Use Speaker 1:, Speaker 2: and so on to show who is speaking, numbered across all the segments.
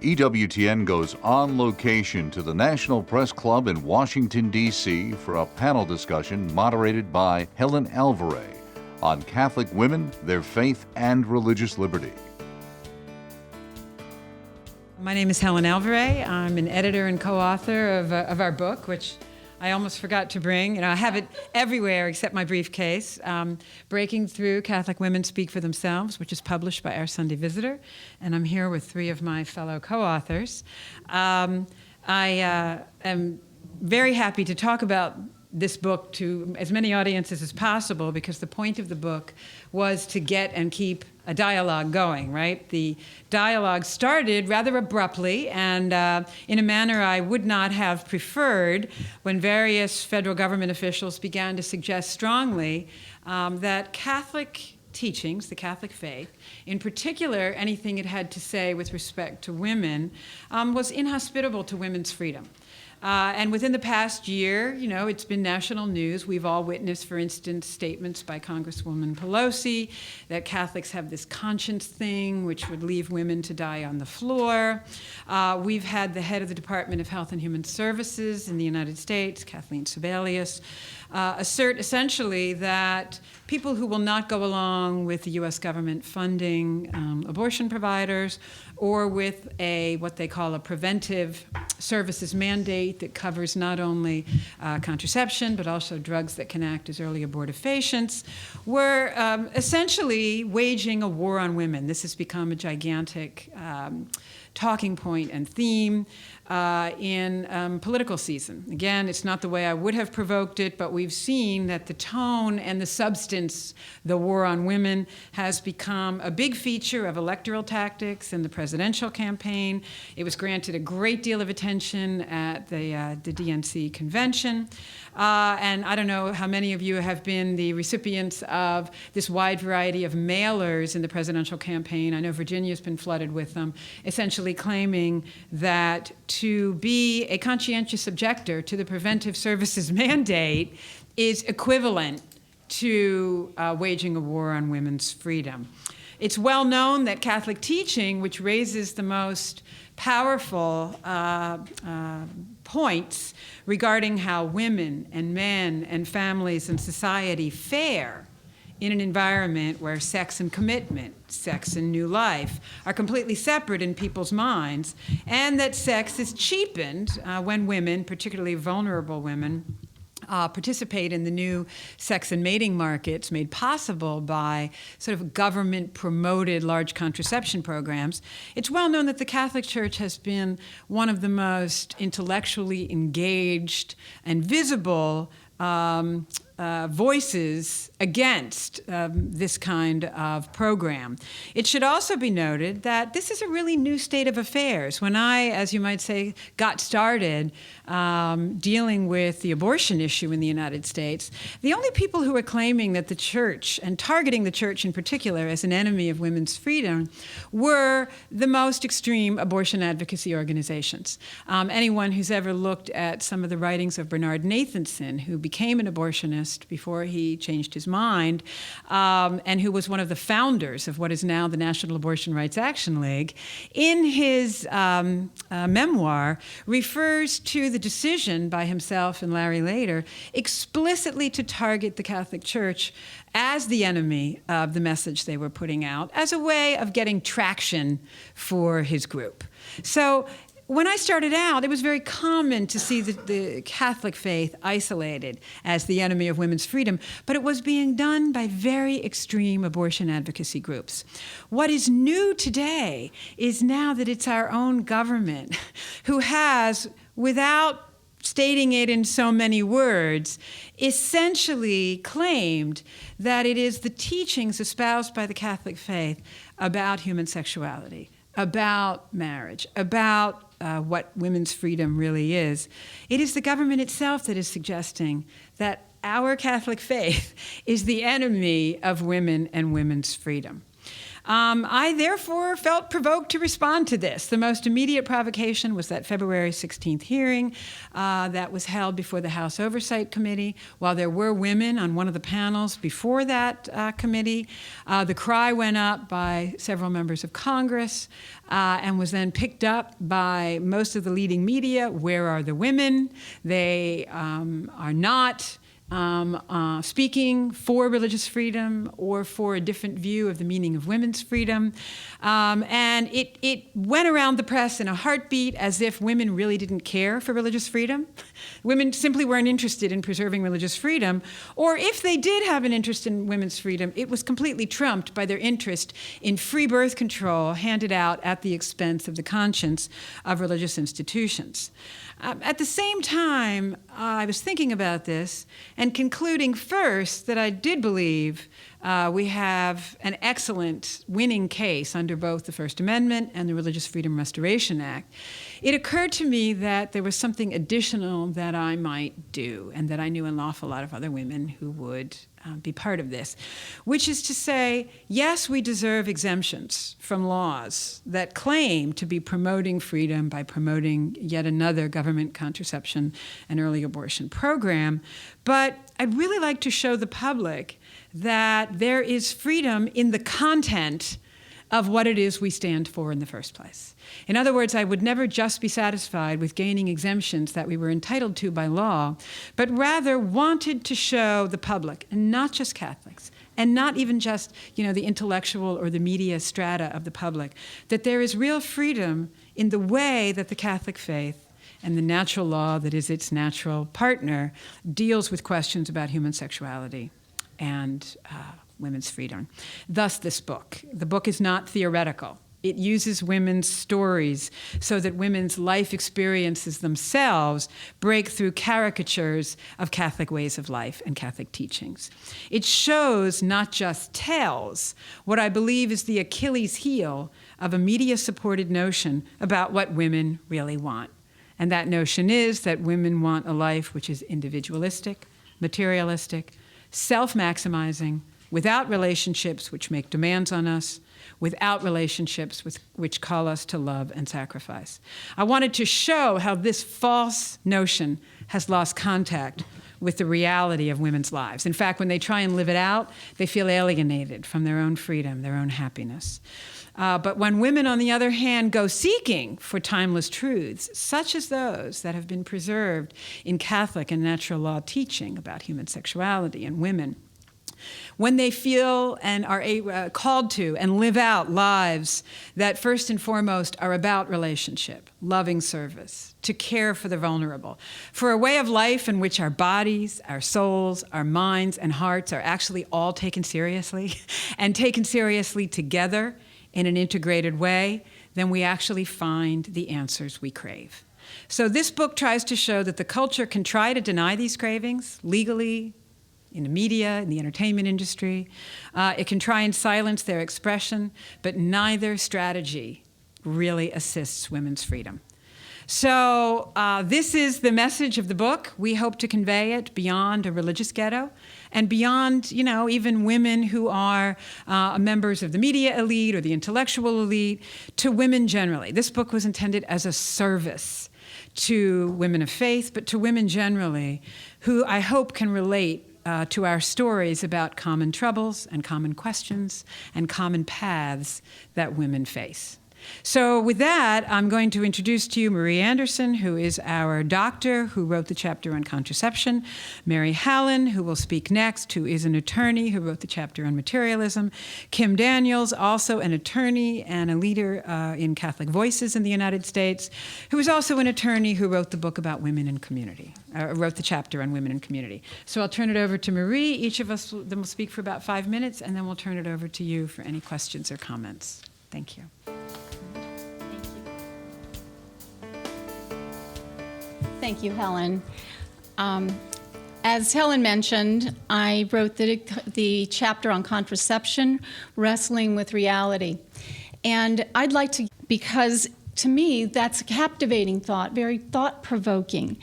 Speaker 1: EWTN goes on location to the National Press Club in Washington, D.C. for a panel discussion moderated by Helen Alvaré on Catholic women, their faith, and religious liberty.
Speaker 2: My name is Helen Alvaré. I'm an editor and co-author of our book, which I almost forgot to bring. I have it everywhere except my briefcase. Breaking Through Catholic Women Speak for Themselves, which is published by Our Sunday Visitor. And I'm here with three of my fellow co-authors. I am very happy to talk about this book to as many audiences as possible, because the point of the book was to get and keep a dialogue going, right? The dialogue started rather abruptly and in a manner I would not have preferred, when various federal government officials began to suggest strongly that Catholic teachings, the Catholic faith, in particular anything it had to say with respect to women, was inhospitable to women's freedom. And within the past year, it's been national news. We've all witnessed, for instance, statements by Congresswoman Pelosi that Catholics have this conscience thing which would leave women to die on the floor. We've had the head of the Department of Health and Human Services in the United States, Kathleen Sebelius, assert essentially that people who will not go along with the U.S. government funding abortion providers, or with what they call a preventive services mandate that covers not only contraception but also drugs that can act as early abortifacients, were essentially waging a war on women. This has become a gigantic talking point and theme in political season. Again, it's not the way I would have provoked it, but we've seen that the tone and the substance, the war on women, has become a big feature of electoral tactics in the presidential campaign. It was granted a great deal of attention at the DNC convention. And I don't know how many of you have been the recipients of this wide variety of mailers in the presidential campaign. I know Virginia's been flooded with them, essentially claiming that to be a conscientious objector to the preventive services mandate is equivalent to waging a war on women's freedom. It's well known that Catholic teaching, which raises the most powerful points regarding how women and men and families and society fare in an environment where sex and commitment, sex and new life, are completely separate in people's minds, and that sex is cheapened when women, particularly vulnerable women, participate in the new sex and mating markets made possible by sort of government-promoted large contraception programs. It's well known that the Catholic Church has been one of the most intellectually engaged and visible voices against this kind of program. It should also be noted that this is a really new state of affairs. When I, as you might say, got started dealing with the abortion issue in the United States, the only people who were claiming that the church, and targeting the church in particular as an enemy of women's freedom, were the most extreme abortion advocacy organizations. Anyone who's ever looked at some of the writings of Bernard Nathanson, who became an abortionist before he changed his mind, and who was one of the founders of what is now the National Abortion Rights Action League, in his memoir refers to the decision by himself and Larry Lader explicitly to target the Catholic Church as the enemy of the message they were putting out, as a way of getting traction for his group. So when I started out, it was very common to see the Catholic faith isolated as the enemy of women's freedom, but it was being done by very extreme abortion advocacy groups. What is new today is now that it's our own government who has, without stating it in so many words, essentially claimed that it is the teachings espoused by the Catholic faith about human sexuality, about marriage, about what women's freedom really is. It is the government itself that is suggesting that our Catholic faith is the enemy of women and women's freedom. I therefore felt provoked to respond to this. The most immediate provocation was that February 16th hearing that was held before the House Oversight Committee. While there were women on one of the panels before that committee, the cry went up by several members of Congress and was then picked up by most of the leading media. Where are the women? They are not speaking for religious freedom or for a different view of the meaning of women's freedom. And it went around the press in a heartbeat as if women really didn't care for religious freedom. Women simply weren't interested in preserving religious freedom. Or if they did have an interest in women's freedom, it was completely trumped by their interest in free birth control handed out at the expense of the conscience of religious institutions. At the same time, I was thinking about this and concluding first that I did believe we have an excellent winning case under both the First Amendment and the Religious Freedom Restoration Act. It occurred to me that there was something additional that I might do, and that I knew an awful lot of other women who would be part of this, which is to say, yes, we deserve exemptions from laws that claim to be promoting freedom by promoting yet another government contraception and early abortion program, but I'd really like to show the public that there is freedom in the content of what it is we stand for in the first place. In other words, I would never just be satisfied with gaining exemptions that we were entitled to by law, but rather wanted to show the public, and not just Catholics, and not even just, the intellectual or the media strata of the public, that there is real freedom in the way that the Catholic faith and the natural law that is its natural partner deals with questions about human sexuality and women's freedom. Thus this book. The book is not theoretical. It uses women's stories so that women's life experiences themselves break through caricatures of Catholic ways of life and Catholic teachings. It shows, not just tells, what I believe is the Achilles heel of a media-supported notion about what women really want. And that notion is that women want a life which is individualistic, materialistic, self-maximizing, without relationships which make demands on us, without relationships which call us to love and sacrifice. I wanted to show how this false notion has lost contact with the reality of women's lives. In fact, when they try and live it out, they feel alienated from their own freedom, their own happiness. But when women, on the other hand, go seeking for timeless truths, such as those that have been preserved in Catholic and natural law teaching about human sexuality and women, when they feel and are called to and live out lives that first and foremost are about relationship, loving service, to care for the vulnerable, for a way of life in which our bodies, our souls, our minds, and hearts are actually all taken seriously and taken seriously together in an integrated way, then we actually find the answers we crave. So this book tries to show that the culture can try to deny these cravings legally, in the media, in the entertainment industry. It can try and silence their expression, but neither strategy really assists women's freedom. So this is the message of the book. We hope to convey it beyond a religious ghetto and beyond, even women who are members of the media elite or the intellectual elite, to women generally. This book was intended as a service to women of faith, but to women generally, who I hope can relate to our stories about common troubles and common questions and common paths that women face. So with that, I'm going to introduce to you Marie Anderson, who is our doctor who wrote the chapter on contraception, Mary Hallan, who will speak next, who is an attorney who wrote the chapter on materialism, Kim Daniels, also an attorney and a leader in Catholic Voices in the United States, who is also an attorney who wrote the book about women in community, wrote the chapter on women in community. So I'll turn it over to Marie. Each of us then will speak for about 5 minutes, and then we'll turn it over to you for any questions or comments. Thank you.
Speaker 3: Thank you, Helen. As Helen mentioned, I wrote the chapter on contraception, Wrestling with Reality. And I'd like to, because to me, that's a captivating thought, very thought-provoking.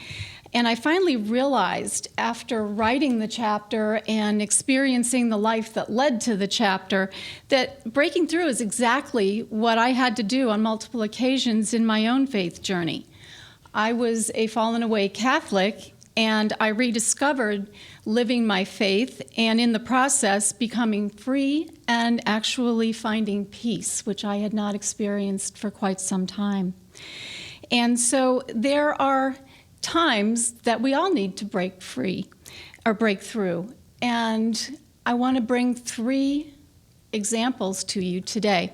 Speaker 3: And I finally realized after writing the chapter and experiencing the life that led to the chapter that breaking through is exactly what I had to do on multiple occasions in my own faith journey. I was a fallen away Catholic, and I rediscovered living my faith, and in the process becoming free and actually finding peace, which I had not experienced for quite some time. And so there are times that we all need to break free or break through. And I want to bring 3 examples to you today.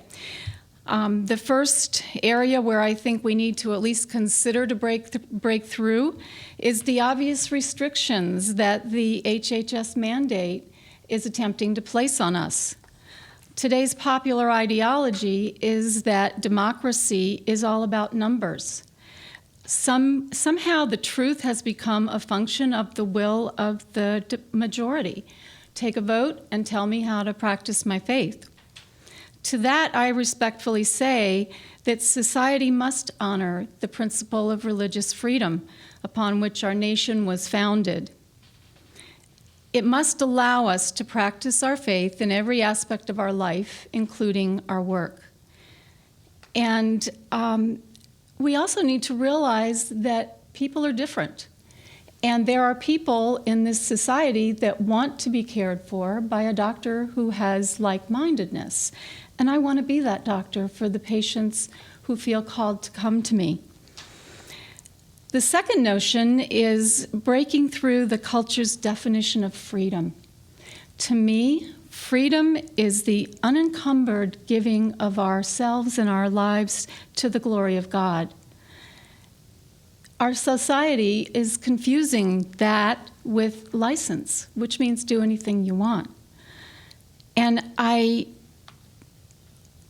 Speaker 3: The first area where I think we need to at least consider to break through is the obvious restrictions that the HHS mandate is attempting to place on us. Today's popular ideology is that democracy is all about numbers. Somehow the truth has become a function of the will of the majority. Take a vote and tell me how to practice my faith. To that, I respectfully say that society must honor the principle of religious freedom upon which our nation was founded. It must allow us to practice our faith in every aspect of our life, including our work. And we also need to realize that people are different. And there are people in this society that want to be cared for by a doctor who has like-mindedness. And I want to be that doctor for the patients who feel called to come to me. The second notion is breaking through the culture's definition of freedom. To me, freedom is the unencumbered giving of ourselves and our lives to the glory of God. Our society is confusing that with license, which means do anything you want. And I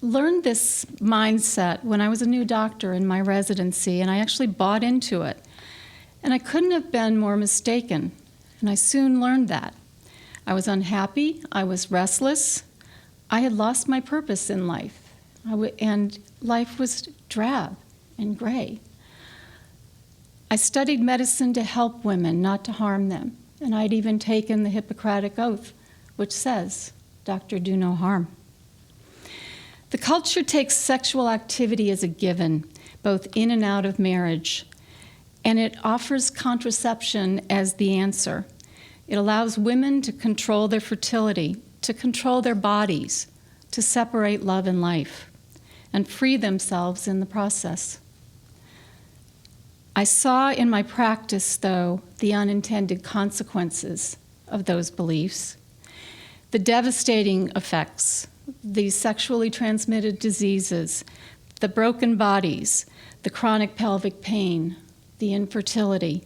Speaker 3: learned this mindset when I was a new doctor in my residency, and I actually bought into it. And I couldn't have been more mistaken, and I soon learned that. I was unhappy, I was restless, I had lost my purpose in life, and life was drab and gray. I studied medicine to help women, not to harm them, and I'd even taken the Hippocratic Oath, which says, "Doctor, do no harm." The culture takes sexual activity as a given, both in and out of marriage, and it offers contraception as the answer. It allows women to control their fertility, to control their bodies, to separate love and life, and free themselves in the process. I saw in my practice, though, the unintended consequences of those beliefs, the devastating effects, the sexually transmitted diseases, the broken bodies, the chronic pelvic pain, the infertility,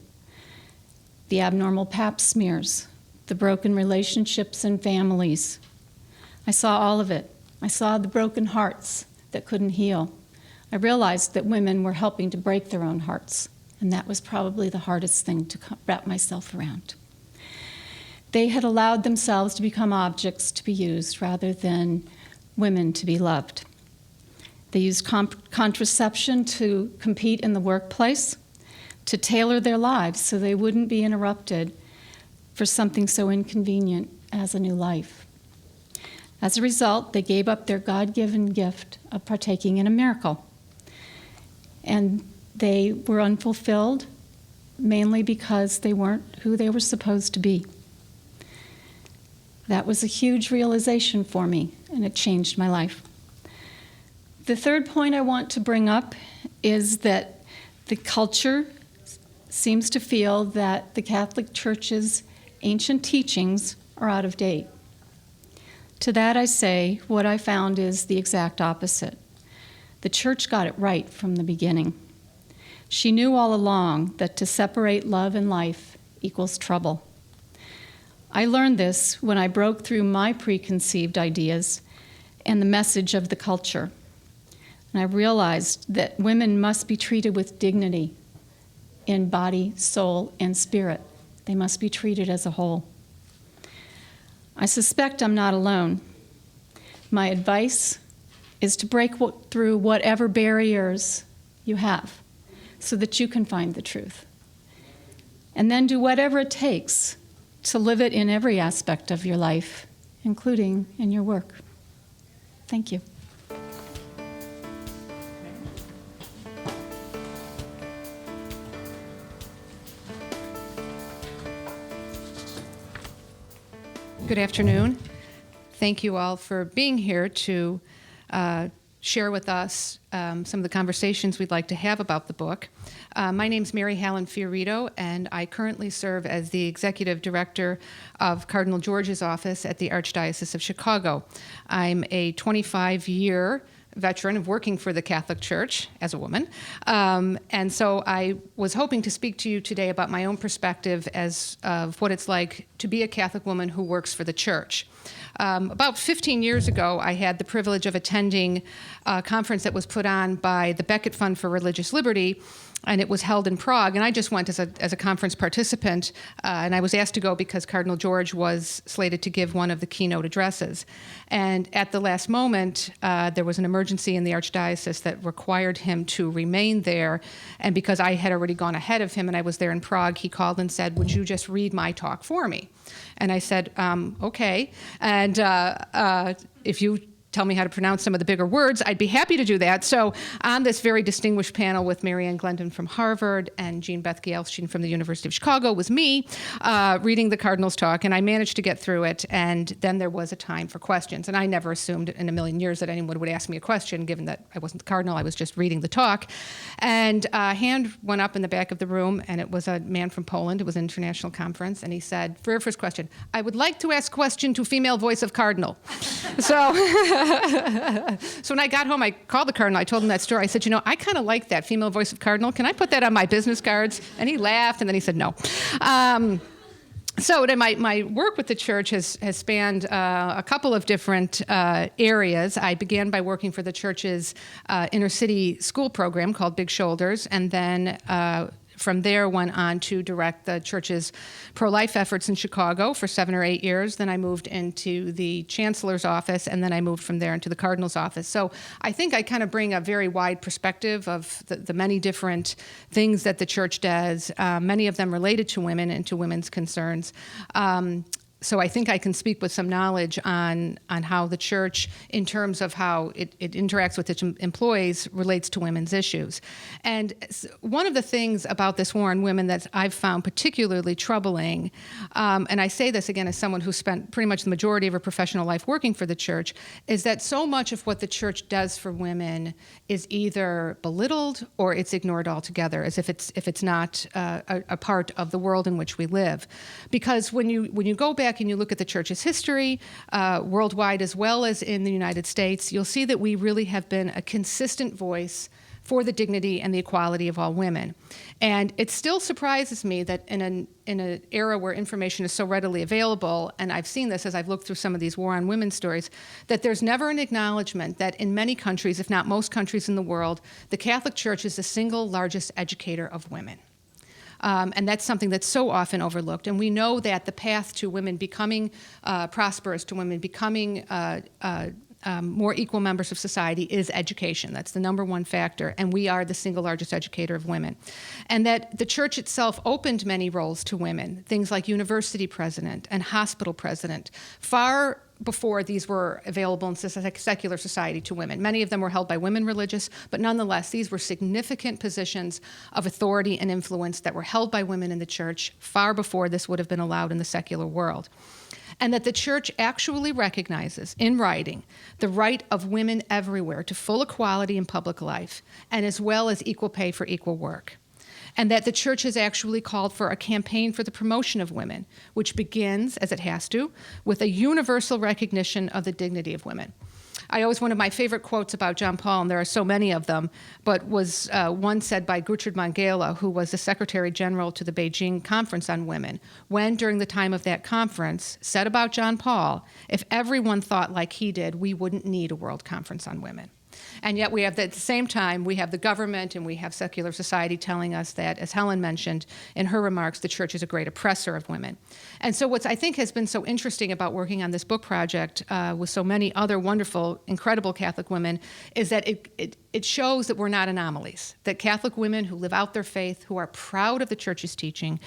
Speaker 3: the abnormal pap smears, the broken relationships and families. I saw all of it. I saw the broken hearts that couldn't heal. I realized that women were helping to break their own hearts, and that was probably the hardest thing to wrap myself around. They had allowed themselves to become objects to be used rather than women to be loved. They used contraception to compete in the workplace, to tailor their lives so they wouldn't be interrupted for something so inconvenient as a new life. As a result, they gave up their God-given gift of partaking in a miracle. And they were unfulfilled, mainly because they weren't who they were supposed to be. That was a huge realization for me, and it changed my life. The third point I want to bring up is that the culture seems to feel that the Catholic Church's ancient teachings are out of date. To that I say, what I found is the exact opposite. The Church got it right from the beginning. She knew all along that to separate love and life equals trouble. I learned this when I broke through my preconceived ideas and the message of the culture. And I realized that women must be treated with dignity in body, soul, and spirit. They must be treated as a whole. I suspect I'm not alone. My advice is to break through whatever barriers you have so that you can find the truth. and then do whatever it takes to live it in every aspect of your life, including in your work. Thank you.
Speaker 4: Good afternoon. Thank you all for being here to share with us some of the conversations we'd like to have about the book. My name's Mary Hallan FioRito, and I currently serve as the Executive Director of Cardinal George's office at the Archdiocese of Chicago. I'm a 25-year veteran of working for the Catholic Church as a woman. And so I was hoping to speak to you today about my own perspective of what it's like to be a Catholic woman who works for the Church. About 15 years ago, I had the privilege of attending a conference that was put on by the Becket Fund for Religious Liberty, and it was held in Prague. And I just went as a conference participant, and I was asked to go because Cardinal George was slated to give one of the keynote addresses. And at the last moment, there was an emergency in the Archdiocese that required him to remain there. And because I had already gone ahead of him and I was there in Prague, he called and said, "Would you just read my talk for me?" And I said, okay. And if you tell me how to pronounce some of the bigger words, I'd be happy to do that. So on this very distinguished panel with Marianne Glendon from Harvard and Jean Beth Gielstein from the University of Chicago was me reading the Cardinal's talk, and I managed to get through it, and then there was a time for questions. And I never assumed in a million years that anyone would ask me a question, given that I wasn't the Cardinal, I was just reading the talk. And a hand went up in the back of the room, and it was a man from Poland. It was an international conference, and he said, for your first question, "I would like to ask question to female voice of Cardinal." So when I got home, I called the Cardinal. I told him that story. I said, I kind of like that, female voice of Cardinal. Can I put that on my business cards? And he laughed, and then he said no. So my work with the Church has spanned a couple of different areas. I began by working for the Church's inner city school program called Big Shoulders, and then from there went on to direct the Church's pro-life efforts in Chicago for 7 or 8 years. Then I moved into the Chancellor's office, and then I moved from there into the Cardinal's office. So I think I kind of bring a very wide perspective of the many different things that the Church does, many of them related to women and to women's concerns. So I think I can speak with some knowledge on how the Church, in terms of how it interacts with its employees, relates to women's issues. And one of the things about this war on women that I've found particularly troubling, and I say this again as someone who spent pretty much the majority of her professional life working for the Church, is that so much of what the Church does for women is either belittled or it's ignored altogether, as if it's not a part of the world in which we live. Because when you go back and you look at the Church's history, worldwide as well as in the United States, you'll see that we really have been a consistent voice for the dignity and the equality of all women. And it still surprises me that in an era where information is so readily available, and I've seen this as I've looked through some of these war on women stories, that there's never an acknowledgement that in many countries, if not most countries in the world, the Catholic Church is the single largest educator of women. And that's something that's so often overlooked. And we know that the path to women becoming prosperous, to women becoming more equal members of society is education. That's the number one factor. And we are the single largest educator of women. And that the Church itself opened many roles to women, things like university president and hospital president, far before these were available in secular society to women. Many of them were held by women religious, but nonetheless, these were significant positions of authority and influence that were held by women in the Church far before this would have been allowed in the secular world. And that the Church actually recognizes, in writing, the right of women everywhere to full equality in public life, and as well as equal pay for equal work. And that the Church has actually called for a campaign for the promotion of women, which begins, as it has to, with a universal recognition of the dignity of women. One of my favorite quotes about John Paul, and there are so many of them, but was one said by Gertrude Mangala, who was the Secretary General to the Beijing Conference on Women, when, during the time of that conference, said about John Paul, if everyone thought like he did, we wouldn't need a World Conference on Women. And yet we have, at the same time, we have the government and we have secular society telling us that, as Helen mentioned in her remarks, the church is a great oppressor of women. And so what I think has been so interesting about working on this book project with so many other wonderful, incredible Catholic women is that it shows that we're not anomalies, that Catholic women who live out their faith, who are proud of the church's teaching,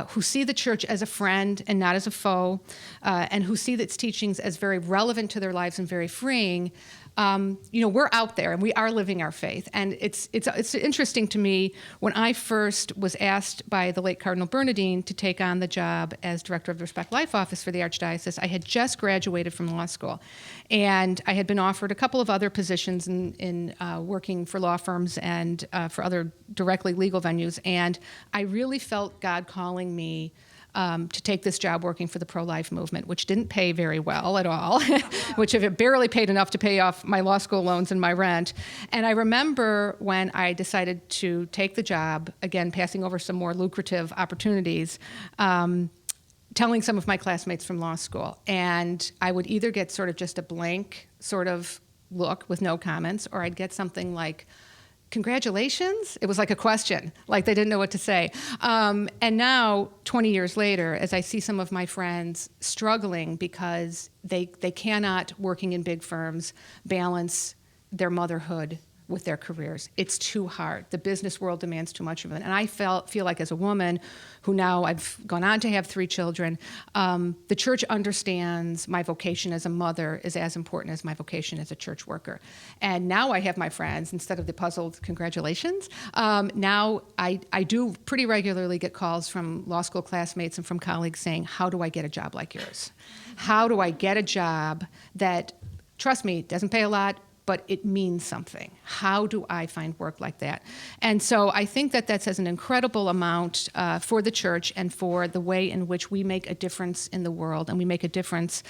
Speaker 4: who see the church as a friend and not as a foe, and who see its teachings as very relevant to their lives and very freeing, we're out there and we are living our faith. And it's interesting to me, when I first was asked by the late Cardinal Bernardine to take on the job as director of the Respect Life Office for the Archdiocese, I had just graduated from law school. And I had been offered a couple of other positions in working for law firms and for other directly legal venues. And I really felt God calling me to take this job working for the pro-life movement, which didn't pay very well at all, which it barely paid enough to pay off my law school loans and my rent. And I remember when I decided to take the job, again, passing over some more lucrative opportunities, telling some of my classmates from law school. And I would either get sort of just a blank sort of look with no comments, or I'd get something like, congratulations? It was like a question, like they didn't know what to say. And now, 20 years later, as I see some of my friends struggling because they cannot, working in big firms, balance their motherhood with their careers. It's too hard. The business world demands too much of it. And I feel like, as a woman who now I've gone on to have 3 children, the church understands my vocation as a mother is as important as my vocation as a church worker. And now I have my friends, instead of the puzzled congratulations, now I do pretty regularly get calls from law school classmates and from colleagues saying, how do I get a job like yours? How do I get a job that, trust me, doesn't pay a lot, but it means something? How do I find work like that? And so I think that says an incredible amount for the church and for the way in which we make a difference in the world, and we make a difference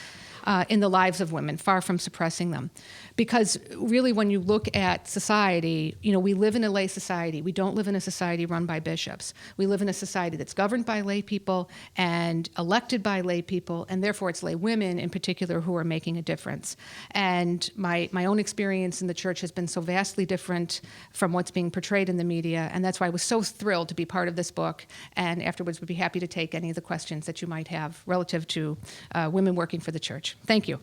Speaker 4: in the lives of women, far from suppressing them. Because really, when you look at society, we live in a lay society. We don't live in a society run by bishops. We live in a society that's governed by lay people and elected by lay people, and therefore it's lay women in particular who are making a difference. And my own experience in the church has been so vastly different from what's being portrayed in the media, and that's why I was so thrilled to be part of this book, and afterwards would be happy to take any of the questions that you might have relative to women working for the church. Thank you.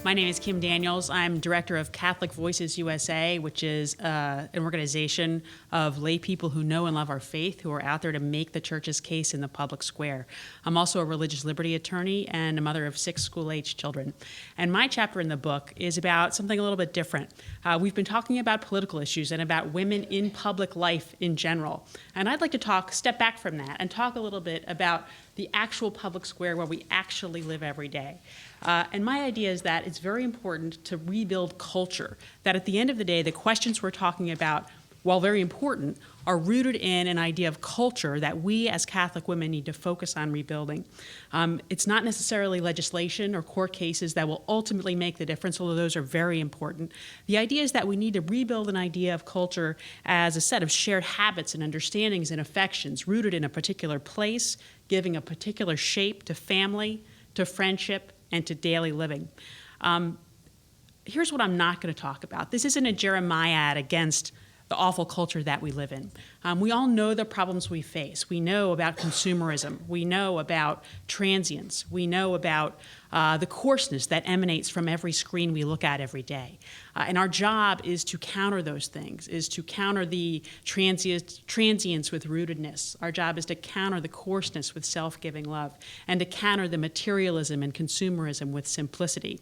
Speaker 5: My name is Kim Daniels. I'm director of Catholic Voices USA, which is an organization of lay people who know and love our faith, who are out there to make the church's case in the public square. I'm also a religious liberty attorney and a mother of 6 school-aged children. And my chapter in the book is about something a little bit different. We've been talking about political issues and about women in public life in general. And I'd like to step back from that and talk a little bit about the actual public square where we actually live every day. And my idea is that it's very important to rebuild culture, that at the end of the day, the questions we're talking about, while very important, are rooted in an idea of culture that we as Catholic women need to focus on rebuilding. It's not necessarily legislation or court cases that will ultimately make the difference, although those are very important. The idea is that we need to rebuild an idea of culture as a set of shared habits and understandings and affections rooted in a particular place, giving a particular shape to family, to friendship, and to daily living. Here's what I'm not going to talk about. This isn't a Jeremiad against the awful culture that we live in. We all know the problems we face. We know about consumerism. We know about transience. We know about the coarseness that emanates from every screen we look at every day. And our job is to counter those things, is to counter the transience with rootedness. Our job is to counter the coarseness with self-giving love, and to counter the materialism and consumerism with simplicity.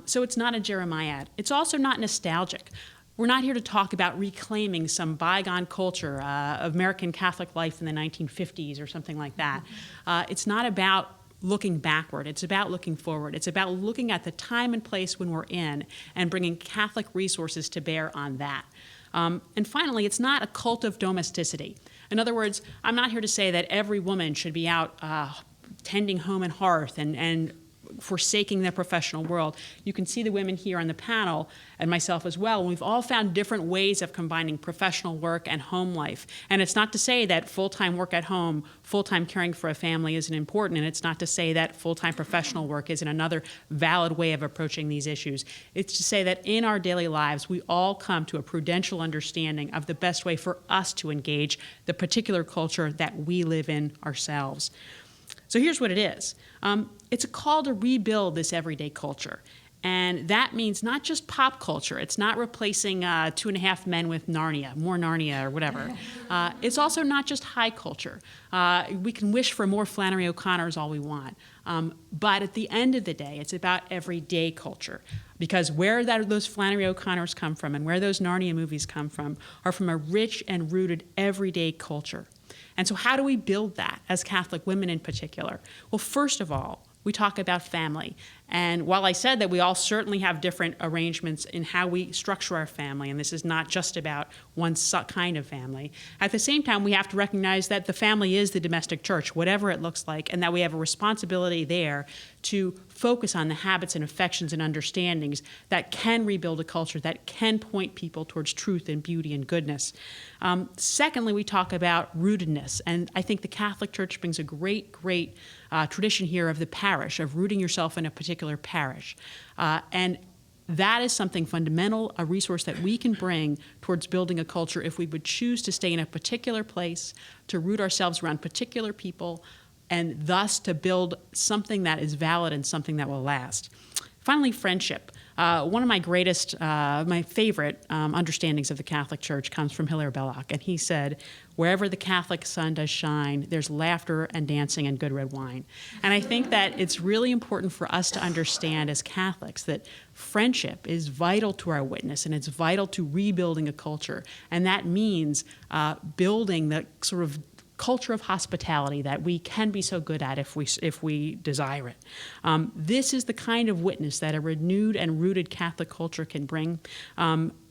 Speaker 5: So it's not a Jeremiad. It's also not nostalgic. We're not here to talk about reclaiming some bygone culture of American Catholic life in the 1950s or something like that. It's not about looking backward. It's about looking forward. It's about looking at the time and place when we're in and bringing Catholic resources to bear on that. And finally, it's not a cult of domesticity. In other words, I'm not here to say that every woman should be out tending home and hearth and forsaking their professional world. You can see the women here on the panel, and myself as well. We've all found different ways of combining professional work and home life. And it's not to say that full-time work at home, full-time caring for a family isn't important, and it's not to say that full-time professional work isn't another valid way of approaching these issues. It's to say that in our daily lives, we all come to a prudential understanding of the best way for us to engage the particular culture that we live in ourselves. So here's what it is. It's a call to rebuild this everyday culture. And that means not just pop culture. It's not replacing 2.5 Men with Narnia, more Narnia or whatever. It's also not just high culture. We can wish for more Flannery O'Connors all we want. But at the end of the day, it's about everyday culture. Because where those Flannery O'Connors come from and where those Narnia movies come from are from a rich and rooted everyday culture. And so how do we build that as Catholic women in particular? Well, first of all, we talk about family. And while I said that we all certainly have different arrangements in how we structure our family, and this is not just about one kind of family, at the same time, we have to recognize that the family is the domestic church, whatever it looks like, and that we have a responsibility there to focus on the habits and affections and understandings that can rebuild a culture, that can point people towards truth and beauty and goodness. Secondly, we talk about rootedness, and I think the Catholic Church brings a great tradition here of the parish, of rooting yourself in a particular parish. And that is something fundamental, a resource that we can bring towards building a culture if we would choose to stay in a particular place, to root ourselves around particular people, and thus to build something that is valid and something that will last. Finally, friendship. One of my greatest, my favorite understandings of the Catholic Church comes from Hilaire Belloc, and he said, "Wherever the Catholic sun does shine, there's laughter and dancing and good red wine." And I think that it's really important for us to understand as Catholics that friendship is vital to our witness, and it's vital to rebuilding a culture. And that means building the sort of culture of hospitality that we can be so good at if we desire it. This is the kind of witness that a renewed and rooted Catholic culture can bring.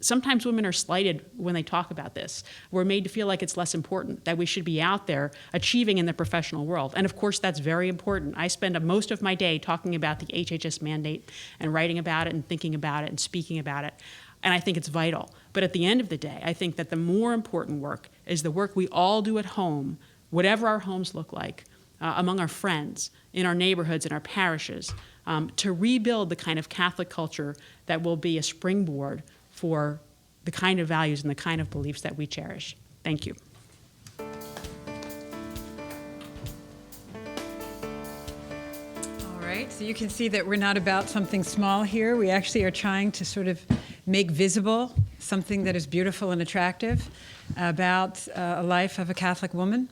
Speaker 5: Sometimes women are slighted when they talk about this. We're made to feel like it's less important, that we should be out there achieving in the professional world. And of course, that's very important. I spend most of my day talking about the HHS mandate and writing about it and thinking about it and speaking about it. And I think it's vital. But at the end of the day, I think that the more important work is the work we all do at home, whatever our homes look like, among our friends, in our neighborhoods, in our parishes, to rebuild the kind of Catholic culture that will be a springboard for the kind of values and the kind of beliefs that we cherish. Thank you.
Speaker 2: All right, so you can see that we're not about something small here. We actually are trying to sort of make visible something that is beautiful and attractive about a life of a Catholic woman,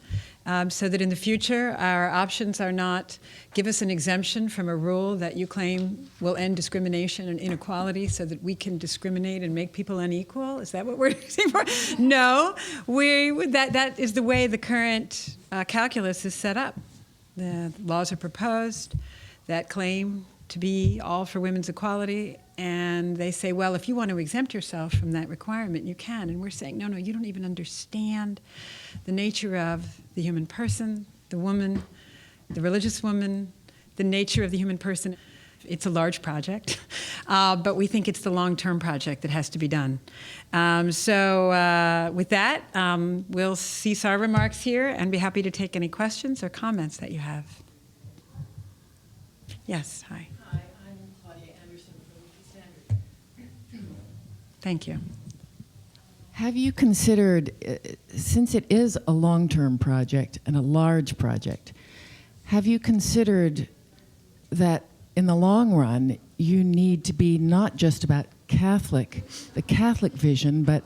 Speaker 2: so that in the future our options are not give us an exemption from a rule that you claim will end discrimination and inequality so that we can discriminate and make people unequal. Is that what we're saying for? No, that is the way the current calculus is set up. The laws are proposed that claim to be all for women's equality, and they say, well, if you want to exempt yourself from that requirement, you can. And we're saying, no, you don't even understand the nature of the human person, the woman, the religious woman, the nature of the human person. It's a large project, but we think it's the long-term project that has to be done. So with that, we'll cease our remarks here and be happy to take any questions or comments that you have. Yes, hi. Thank you.
Speaker 6: Have you considered, since it is a long-term project and a large project, have you considered that in the long run you need to be not just about the Catholic vision, but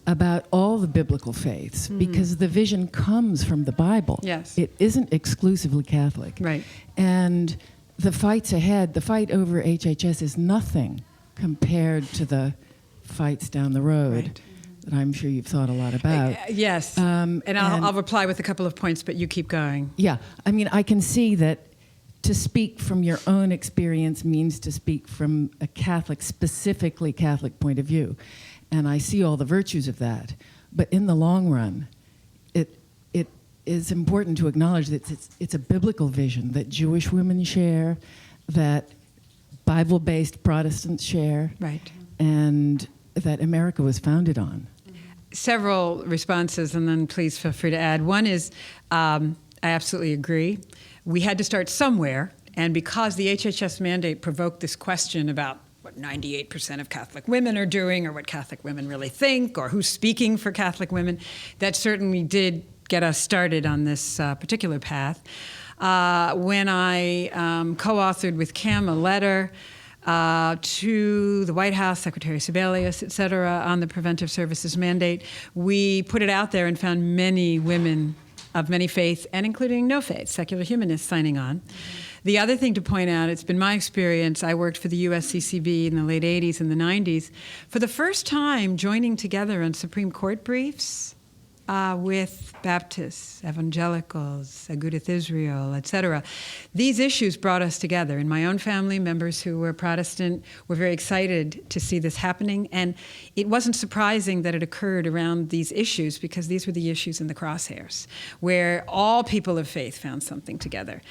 Speaker 6: about all the biblical faiths? Because the vision comes from the Bible.
Speaker 2: Yes.
Speaker 6: It isn't exclusively Catholic.
Speaker 2: Right.
Speaker 6: And the fights ahead, the fight over HHS is nothing compared to the fights down the road.
Speaker 2: Right.
Speaker 6: That I'm sure you've thought a lot about.
Speaker 2: Yes, and I'll reply with a couple of points, but you keep going.
Speaker 6: Yeah, I mean, I can see that to speak from your own experience means to speak from a Catholic, specifically Catholic point of view. And I see all the virtues of that. But in the long run, it is important to acknowledge that it's a biblical vision that Jewish women share, that Bible-based Protestants share,
Speaker 2: Right.
Speaker 6: and that America was founded on?
Speaker 2: Several responses, and then please feel free to add. One is, I absolutely agree. We had to start somewhere, and because the HHS mandate provoked this question about what 98% of Catholic women are doing, or what Catholic women really think, or who's speaking for Catholic women, that certainly did get us started on this particular path. When I co-authored with Kim a letter to the White House, Secretary Sebelius, et cetera, on the preventive services mandate, we put it out there and found many women of many faith, and including no faith, secular humanists, signing on. The other thing to point out, it's been my experience, I worked for the USCCB in the late 80s and the 90s, for the first time joining together on Supreme Court briefs with Baptists, evangelicals, Agudath Israel, et cetera. These issues brought us together. In my own family, members who were Protestant were very excited to see this happening, and it wasn't surprising that it occurred around these issues, because these were the issues in the crosshairs, where all people of faith found something together.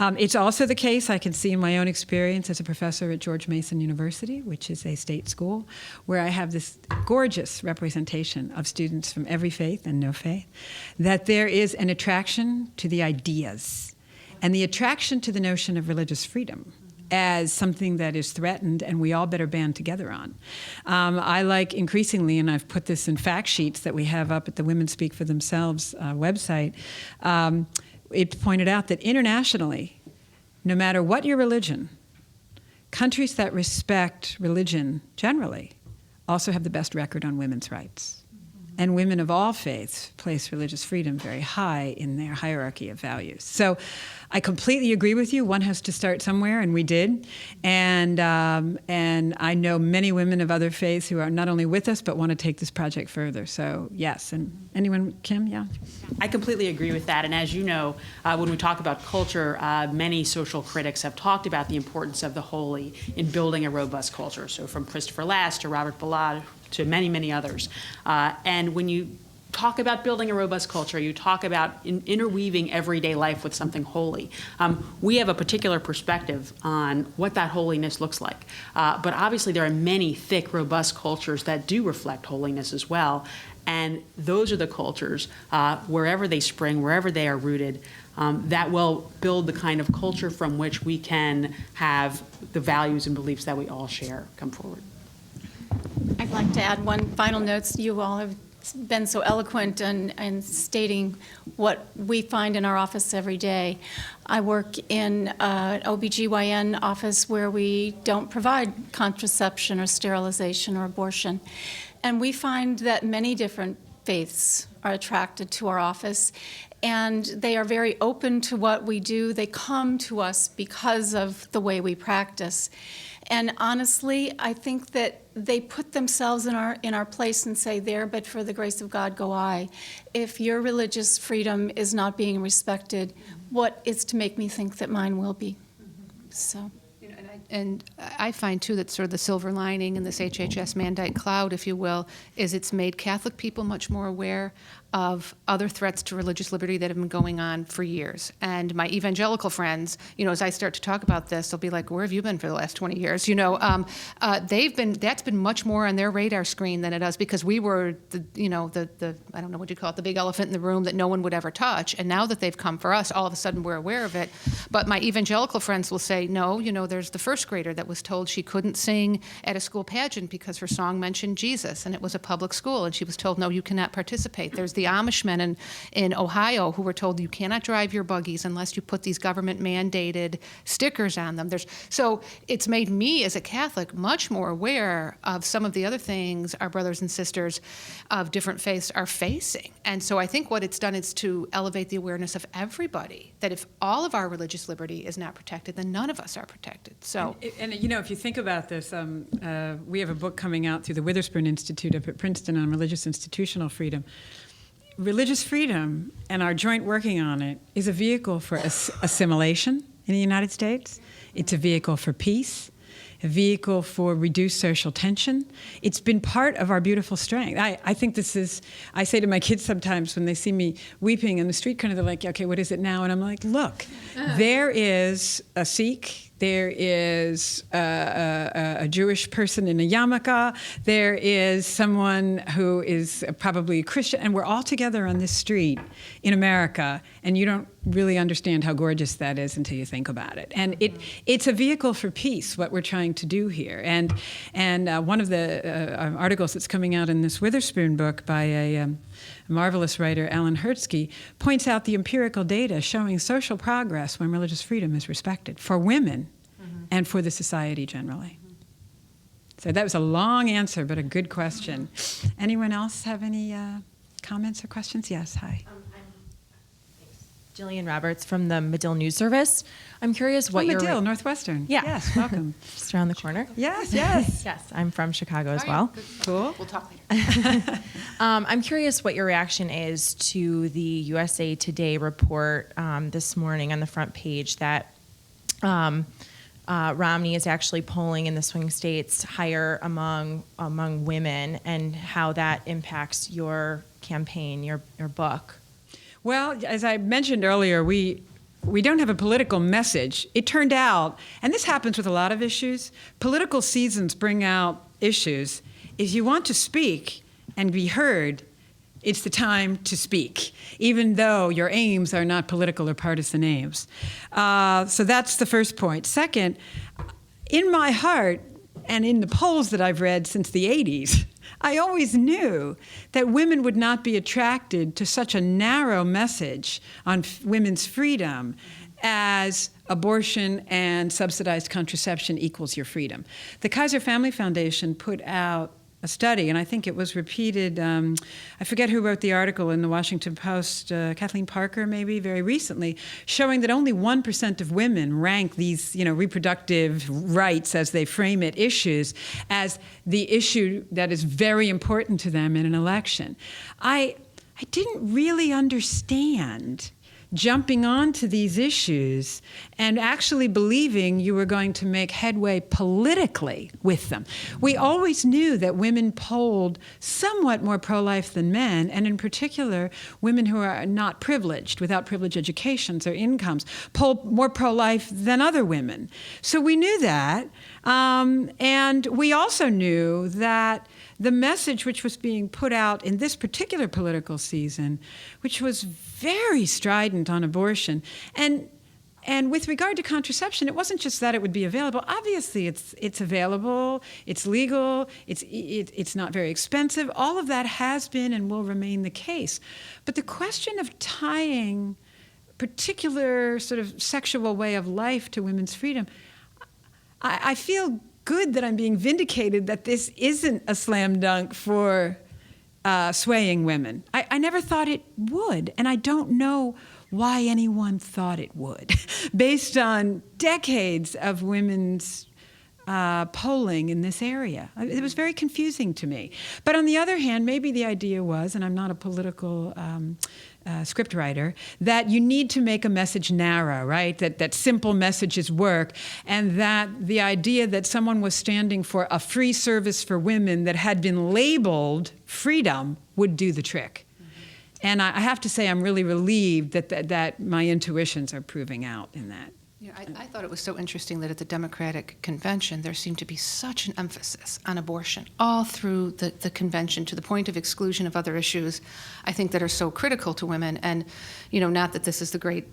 Speaker 2: It's also the case, I can see in my own experience as a professor at George Mason University, which is a state school, where I have this gorgeous representation of students from every faith and no faith, that there is an attraction to the ideas and the attraction to the notion of religious freedom as something that is threatened and we all better band together on. I like increasingly, and I've put this in fact sheets that we have up at the Women Speak for Themselves website, it pointed out that internationally, no matter what your religion, countries that respect religion generally also have the best record on women's rights. And women of all faiths place religious freedom very high in their hierarchy of values. So I completely agree with you. One has to start somewhere, and we did. And I know many women of other faiths who are not only with us, but want to take this project further. So yes. And anyone, Kim, yeah?
Speaker 5: I completely agree with that. And as you know, when we talk about culture, many social critics have talked about the importance of the holy in building a robust culture. So from Christopher Lass to Robert Ballard to many, many others. And when you talk about building a robust culture, you talk about interweaving everyday life with something holy. We have a particular perspective on what that holiness looks like. But obviously there are many thick, robust cultures that do reflect holiness as well. And those are the cultures, wherever they spring, wherever they are rooted, that will build the kind of culture from which we can have the values and beliefs that we all share come forward.
Speaker 3: I'd like to add one final note. You all have been so eloquent in stating what we find in our office every day. I work in an OB-GYN office where we don't provide contraception or sterilization or abortion. And we find that many different faiths are attracted to our office, and they are very open to what we do. They come to us because of the way we practice. And honestly, I think that they put themselves in our place and say, there, but for the grace of God go I. If your religious freedom is not being respected, what is to make me think that mine will be? So.
Speaker 4: And I find, too, that sort of the silver lining in this HHS mandate cloud, if you will, is it's made Catholic people much more aware of other threats to religious liberty that have been going on for years. And my evangelical friends, as I start to talk about this, they'll be like, where have you been for the last 20 years? That's been much more on their radar screen than it is, because we were the I don't know what you call it, the big elephant in the room that no one would ever touch. And now that they've come for us, all of a sudden we're aware of it. But my evangelical friends will say, no, there's the first grader that was told she couldn't sing at a school pageant because her song mentioned Jesus, and it was a public school, and she was told, no, you cannot participate. There's the Amish men in Ohio who were told you cannot drive your buggies unless you put these government-mandated stickers on them. So it's made me, as a Catholic, much more aware of some of the other things our brothers and sisters of different faiths are facing. And so I think what it's done is to elevate the awareness of everybody, that if all of our religious liberty is not protected, then none of us are protected. So,
Speaker 2: and if you think about this, we have a book coming out through the Witherspoon Institute up at Princeton on religious institutional freedom. Religious freedom, and our joint working on it, is a vehicle for assimilation in the United States. It's a vehicle for peace, a vehicle for reduced social tension. It's been part of our beautiful strength. I think this is, I say to my kids sometimes when they see me weeping in the street corner, they're like, okay, what is it now? And I'm like, look, there is a Sikh, There is a Jewish person in a yarmulke. There is someone who is probably a Christian, and we're all together on this street in America, and you don't really understand how gorgeous that is until you think about it. And it's a vehicle for peace, what we're trying to do here. And one of the articles that's coming out in this Witherspoon book by a marvelous writer, Alan Hertzky, points out the empirical data showing social progress when religious freedom is respected for women and for the society generally. So that was a long answer, but a good question. Anyone else have any comments or questions? Yes, hi.
Speaker 7: Jillian Roberts from the Medill News Service. I'm curious what your...
Speaker 2: Medill, Northwestern.
Speaker 7: Yeah.
Speaker 2: Yes, welcome.
Speaker 7: Just around the corner.
Speaker 2: Yes, yes.
Speaker 7: Yes, I'm from Chicago as well.
Speaker 2: Cool.
Speaker 5: We'll talk later.
Speaker 7: I'm curious what your reaction is to the USA Today report this morning on the front page that Romney is actually polling in the swing states higher among women, and how that impacts your campaign, your book.
Speaker 2: Well, as I mentioned earlier, we don't have a political message. It turned out, and this happens with a lot of issues, political seasons bring out issues. If you want to speak and be heard, it's the time to speak, even though your aims are not political or partisan aims. So that's the first point. Second, in my heart and in the polls that I've read since the 80s, I always knew that women would not be attracted to such a narrow message on women's freedom as abortion and subsidized contraception equals your freedom. The Kaiser Family Foundation put out a study, and I think it was repeated, I forget who wrote the article in the Washington Post, Kathleen Parker maybe, very recently, showing that only 1% of women rank these, reproductive rights, as they frame it, issues, as the issue that is very important to them in an election. I didn't really understand jumping onto these issues and actually believing you were going to make headway politically with them. We always knew that women polled somewhat more pro-life than men, and in particular, women who are not privileged, without privileged educations or incomes, poll more pro-life than other women. So we knew that, and we also knew that the message which was being put out in this particular political season, which was very strident on abortion, and with regard to contraception, it wasn't just that it would be available. Obviously, it's available, it's legal, it's not very expensive. All of that has been and will remain the case. But the question of tying particular sort of sexual way of life to women's freedom, I feel good that I'm being vindicated that this isn't a slam dunk for swaying women. I never thought it would, and I don't know why anyone thought it would, based on decades of women's polling in this area. It was very confusing to me. But on the other hand, maybe the idea was, and I'm not a political scriptwriter, that you need to make a message narrow, right? That simple messages work, and that the idea that someone was standing for a free service for women that had been labeled freedom would do the trick. And I have to say I'm really relieved that my intuitions are proving out in that.
Speaker 8: Yeah, I thought it was so interesting that at the Democratic Convention there seemed to be such an emphasis on abortion all through the convention, to the point of exclusion of other issues, I think, that are so critical to women. And, not that this is the great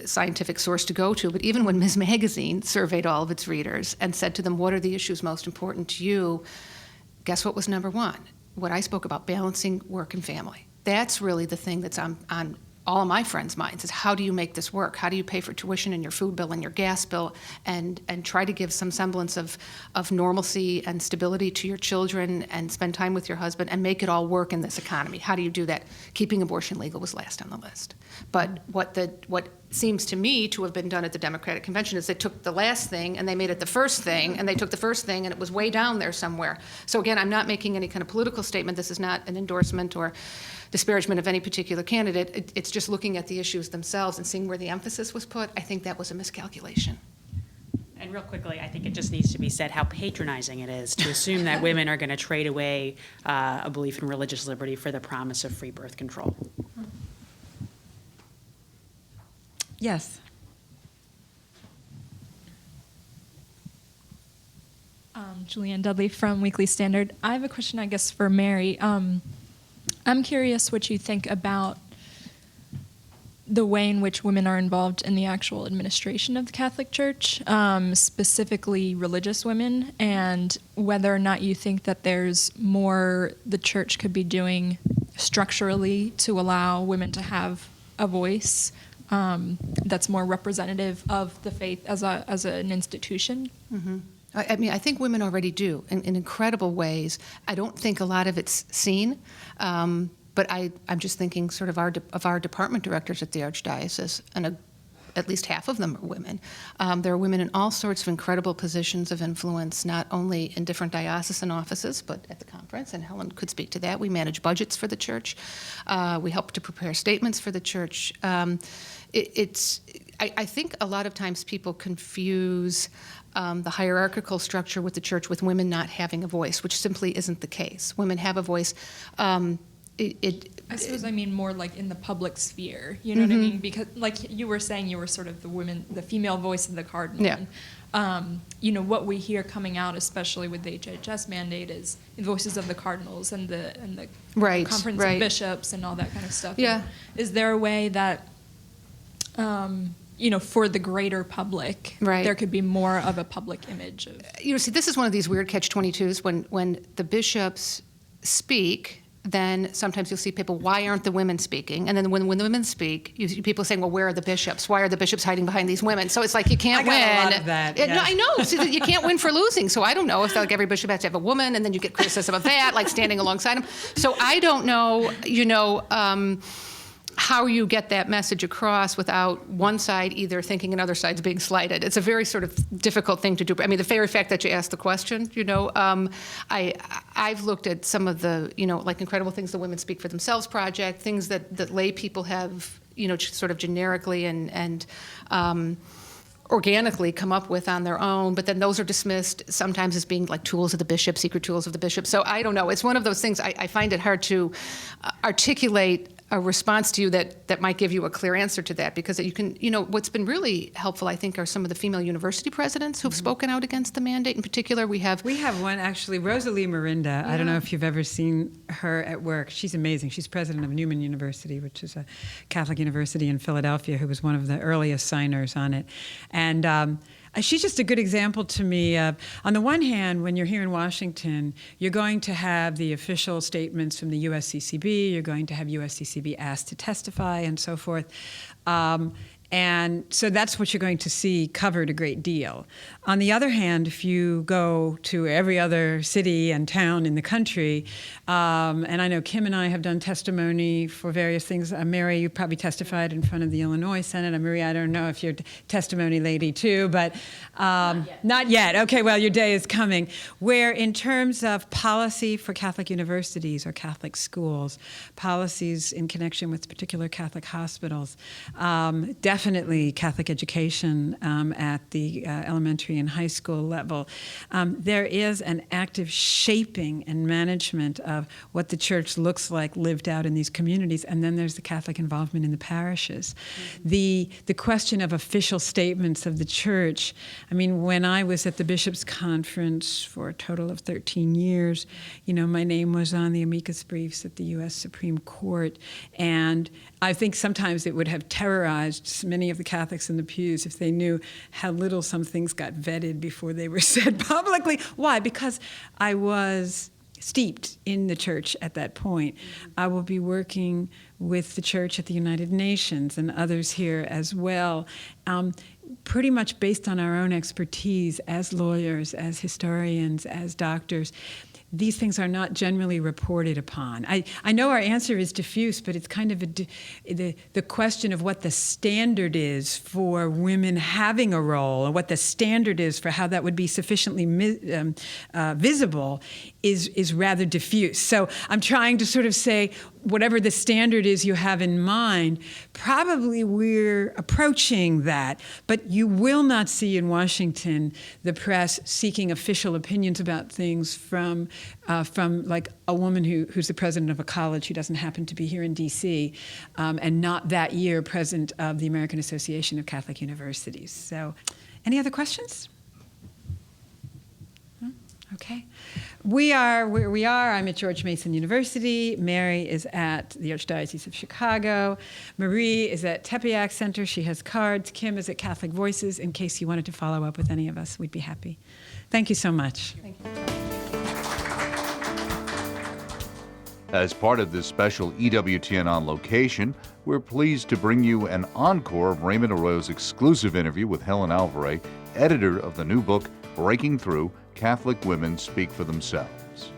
Speaker 8: scientific source to go to, but even when Ms. Magazine surveyed all of its readers and said to them, what are the issues most important to you? Guess what was number one? What I spoke about, balancing work and family. That's really the thing that's on all of my friends' minds, is how do you make this work? How do you pay for tuition and your food bill and your gas bill, and try to give some semblance of normalcy and stability to your children, and spend time with your husband and make it all work in this economy? How do you do that? Keeping abortion legal was last on the list. But what seems to me to have been done at the Democratic Convention is they took the last thing and they made it the first thing, and they took the first thing and it was way down there somewhere. So again, I'm not making any kind of political statement. This is not an endorsement or disparagement of any particular candidate. It's just looking at the issues themselves and seeing where the emphasis was put. I think that was a miscalculation.
Speaker 5: And real quickly, I think it just needs to be said how patronizing it is to assume that women are going to trade away a belief in religious liberty for the promise of free birth control.
Speaker 2: Yes.
Speaker 9: Julianne Dudley from Weekly Standard. I have a question, I guess, for Mary. I'm curious what you think about the way in which women are involved in the actual administration of the Catholic Church, specifically religious women, and whether or not you think that there's more the Church could be doing structurally to allow women to have a voice that's more representative of the faith as an institution.
Speaker 8: Mm-hmm. I mean, I think women already do in incredible ways. I don't think a lot of it's seen, but I'm just thinking sort of our department directors at the Archdiocese, and at least half of them are women. There are women in all sorts of incredible positions of influence, not only in different diocesan offices, but at the conference, and Helen could speak to that. We manage budgets for the church. We help to prepare statements for the church. I think a lot of times people confuse the hierarchical structure with the church with women not having a voice, which simply isn't the case. Women have a voice.
Speaker 9: I suppose I mean more like in the public sphere, you know what I mean? Because like you were saying, you were sort of the female voice of the cardinal.
Speaker 8: Yeah.
Speaker 9: And, you know, what we hear coming out, especially with the HHS mandate, is the voices of the cardinals and the
Speaker 8: Right,
Speaker 9: conference
Speaker 8: right.
Speaker 9: of bishops and all that kind of stuff.
Speaker 8: Yeah.
Speaker 9: And is there a way that, you know, for the greater public,
Speaker 8: Right.
Speaker 9: there could be more of a public image of...
Speaker 8: You know, see, this is one of these weird catch-22s. When the bishops speak, then sometimes you'll see people, why aren't the women speaking? And then when the women speak, you see people saying, well, where are the bishops? Why are the bishops hiding behind these women? So it's like you can't win.
Speaker 2: I got a lot of that,
Speaker 8: No,
Speaker 2: yes.
Speaker 8: I know. So you can't win for losing. So I don't know if like every bishop has to have a woman, and then you get criticism of that, like standing alongside them. So I don't know, you know, how you get that message across without one side either thinking another side's being slighted. It's a very sort of difficult thing to do. I mean, the very fact that you asked the question, you know, I've looked at some of the, you know, like incredible things the Women Speak for Themselves project, things that lay people have, you know, sort of generically and organically come up with on their own, but then those are dismissed sometimes as being like tools of the bishop, secret tools of the bishop. So I don't know. It's one of those things I find it hard to articulate a response to you that might give you a clear answer to that, because you can, you know, what's been really helpful, I think, are some of the female university presidents who've spoken out against the mandate. In particular, we have
Speaker 2: one, actually, Rosalie Marinda. Yeah. I don't know if you've ever seen her at work. She's amazing. She's president of Newman University, which is a Catholic university in Philadelphia, who was one of the earliest signers on it. And she's just a good example to me. On the one hand, when you're here in Washington, you're going to have the official statements from the USCCB, you're going to have USCCB asked to testify and so forth. And so that's what you're going to see covered a great deal. On the other hand, if you go to every other city and town in the country, and I know Kim and I have done testimony for various things. Mary, you probably testified in front of the Illinois Senate. Maria, I don't know if you're a testimony lady too, but not yet. Okay, well, your day is coming. Where in terms of policy for Catholic universities or Catholic schools, policies in connection with particular Catholic hospitals, definitely Catholic education at the elementary and high school level. There is an active shaping and management of what the church looks like lived out in these communities, and then there's the Catholic involvement in the parishes. Mm-hmm. The question of official statements of the church, I mean, when I was at the Bishops' Conference for a total of 13 years, you know, my name was on the amicus briefs at the U.S. Supreme Court, and I think sometimes it would have terrorized many of the Catholics in the pews if they knew how little some things got vetted before they were said publicly. Why? Because I was steeped in the church at that point. I will be working with the church at the United Nations and others here as well, pretty much based on our own expertise as lawyers, as historians, as doctors. These things are not generally reported upon. I know our answer is diffuse, but it's kind of the question of what the standard is for women having a role, or what the standard is for how that would be sufficiently visible is rather diffuse. So I'm trying to sort of say, whatever the standard is you have in mind, probably we're approaching that. But you will not see in Washington the press seeking official opinions about things from like a woman who's the president of a college who doesn't happen to be here in D.C. And not that year president of the American Association of Catholic Universities. So, any other questions? Okay. We are where we are. I'm at George Mason University. Mary is at the Archdiocese of Chicago. Marie is at Tepeyac Center. She has cards. Kim is at Catholic Voices. In case you wanted to follow up with any of us, we'd be happy. Thank you so much.
Speaker 3: Thank you.
Speaker 1: As part of this special EWTN On Location, we're pleased to bring you an encore of Raymond Arroyo's exclusive interview with Helen Alvaré, editor of the new book, Breaking Through, Catholic Women Speak for Themselves.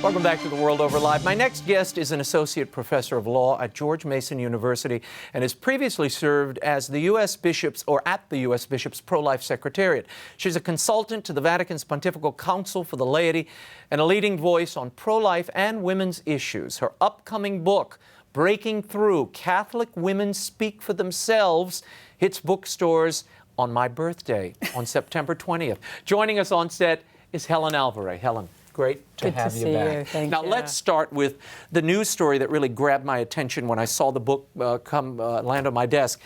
Speaker 10: Welcome back to The World Over Live. My next guest is an associate professor of law at George Mason University and has previously served as the U.S. Bishop's or at the U.S. Bishop's Pro-Life Secretariat. She's a consultant to the Vatican's Pontifical Council for the Laity and a leading voice on pro-life and women's issues. Her upcoming book, Breaking Through, Catholic Women Speak for Themselves, hits bookstores on my birthday on September 20th. Joining us on set is Helen Alvaré. Helen, great to have you back. Now, let's start with the news story that really grabbed my attention when I saw the book land on my desk.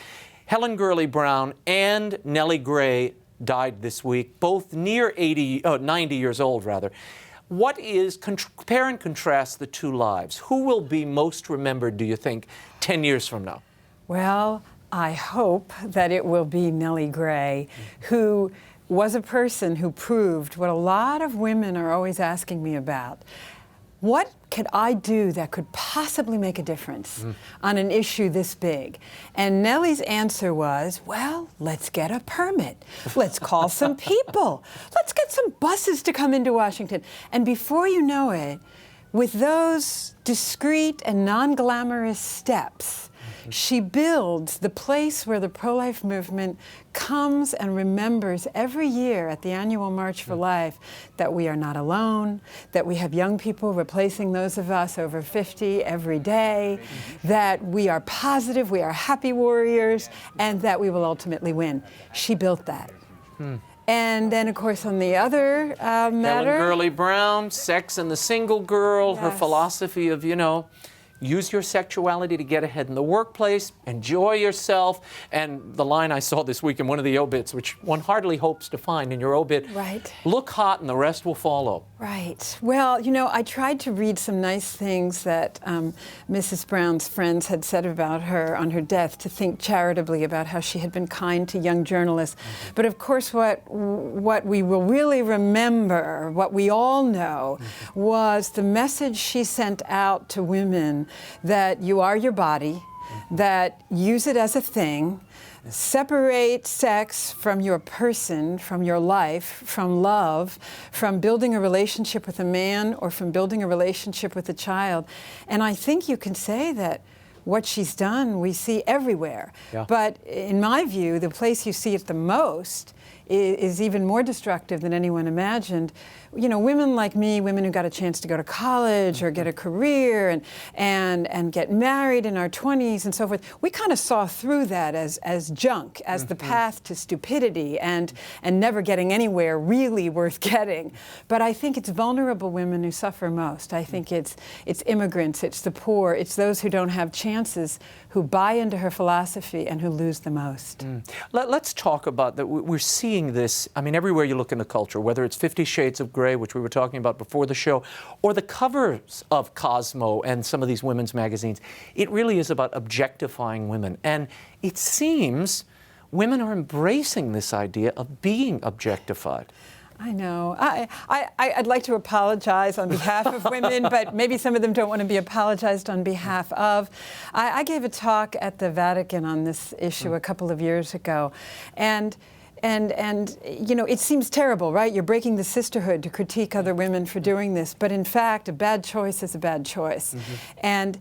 Speaker 10: Helen Gurley Brown and Nellie Gray died this week, both near 90 years old, rather. What is, compare and contrast the two lives. Who will be most remembered, do you think, 10 years from now?
Speaker 2: Well, I hope that it will be Nellie Gray, who was a person who proved what a lot of women are always asking me about. What could I do that could possibly make a difference on an issue this big? And Nellie's answer was, well, let's get a permit. Let's call some people. Let's get some buses to come into Washington. And before you know it, with those discreet and non-glamorous steps, she builds the place where the pro-life movement comes and remembers every year at the annual March for Life that we are not alone, that we have young people replacing those of us over 50 every day, that we are positive, we are happy warriors, and that we will ultimately win. She built that. And then, of course, on the other matter...
Speaker 10: Helen Gurley Brown, sex and the single girl, her philosophy of, you know, use your sexuality to get ahead in the workplace, enjoy yourself, and the line I saw this week in one of the obits, which one hardly hopes to find in your obit, look hot and the rest will follow.
Speaker 2: Right. Well, you know, I tried to read some nice things that Mrs. Brown's friends had said about her on her death, to think charitably about how she had been kind to young journalists. But of course, what we will really remember, what we all know, was the message she sent out to women that you are your body, that use it as a thing, separate sex from your person, from your life, from love, from building a relationship with a man or from building a relationship with a child. And I think you can say that what she's done we see everywhere. But in my view, the place you see it the most is even more destructive than anyone imagined. You know, women like me, women who got a chance to go to college or get a career and get married in our 20s and so forth, we kind of saw through that as junk, as the path to stupidity and never getting anywhere really worth getting. But I think it's vulnerable women who suffer most. I think it's immigrants, it's the poor, it's those who don't have chances, who buy into her philosophy and who lose the most.
Speaker 10: Let's talk about that. We're seeing this, I mean, everywhere you look in the culture, whether it's 50 Shades of Grey, which we were talking about before the show, or the covers of Cosmo and some of these women's magazines. It really is about objectifying women. And it seems women are embracing this idea of being objectified.
Speaker 2: I know. I'd like to apologize on behalf of women, but maybe some of them don't want to be apologized on behalf of. I gave a talk at the Vatican on this issue a couple of years ago, and you know, it seems terrible, right? You're breaking the sisterhood to critique other women for doing this, but in fact, a bad choice is a bad choice. And